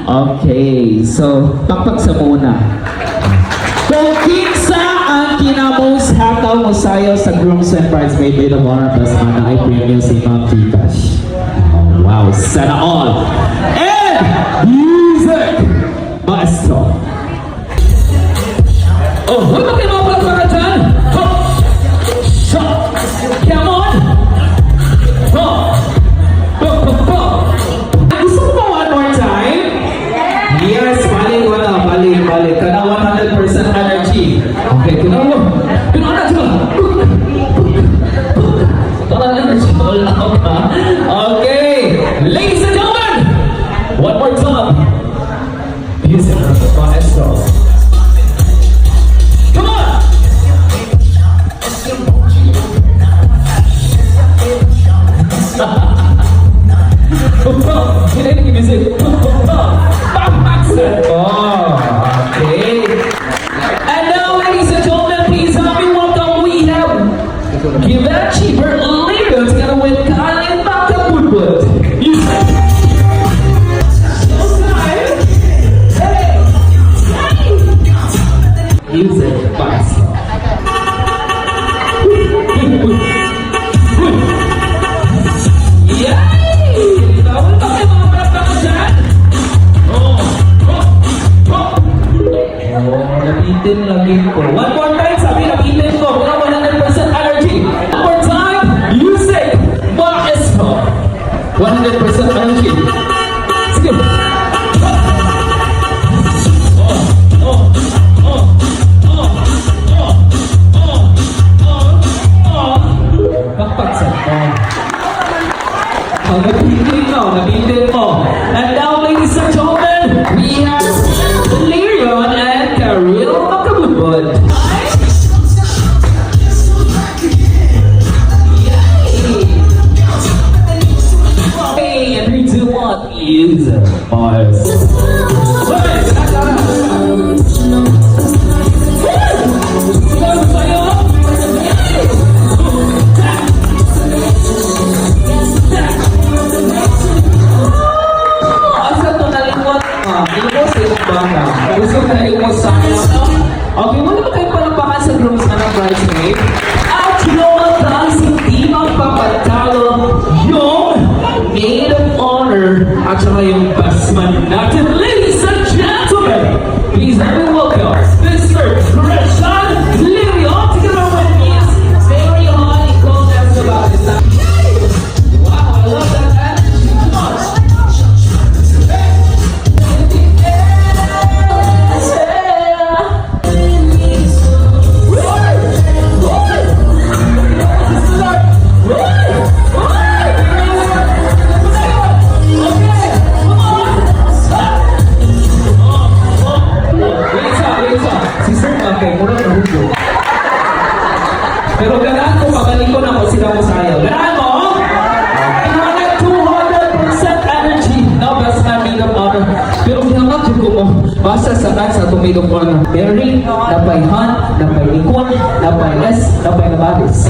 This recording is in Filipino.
Okay, so pakpak sa muna. Kung kinsa ang kinamos hakaw mo sayo sa grooms and bridesmaid with the honor plus mana ay premium si Ma'am Tikash. Oh, wow, sana all. And music maestro. Oh, huwag kayo mga palakpakan dyan. Ho! Sho! Come on! Ho! Ho! Ho! Ho! Gusto mo ba one more time? Yes, balik. Kana 100% energy. Okay, kuna mo. Kuna na dyan. Kana energy. All out ha. Okay. Ladies and gentlemen, one more time. Music maestro. Come on! Kinetic music. Oh, okay. And now, ladies and gentlemen, please help me welcome. We have Givenchy Berlino together with Kyle Malcolm Woodward. Music maestro. Yay! Bawal pa kayo mga palakpakan dyan? Oh, nabitin lagi ko. One more time, sabi nabitin ko. Kaya 100% energy. One more time, music maestro. 100% energy. Sige. Nabitin ko. And now, ladies and gentlemen, we have Leon and Karil Makabudbud. Hey, and 3, 2, 1, is Mars. Gusto ko na yung sa okay, wala ba kayo palakpakan sa grooms na ng bridesmaid? At yung hindi magpapatalo yung maid of honor at saka yung best man natin. Ladies and gentlemen, please let me welcome Mr. Christian Lirio together with his very hot gold as about his life. Wow, I love that energy. Come on. Pero ganahan ko, pagaling ko na kung sila mo sayo. Ganahan mo? Ganahan 200% energy. No, best man made of honor. Pero ginamak ko mo, basta sa sa itong made of honor. Mary, napay Han, napay Nicole, napay Les, napay Nabadis.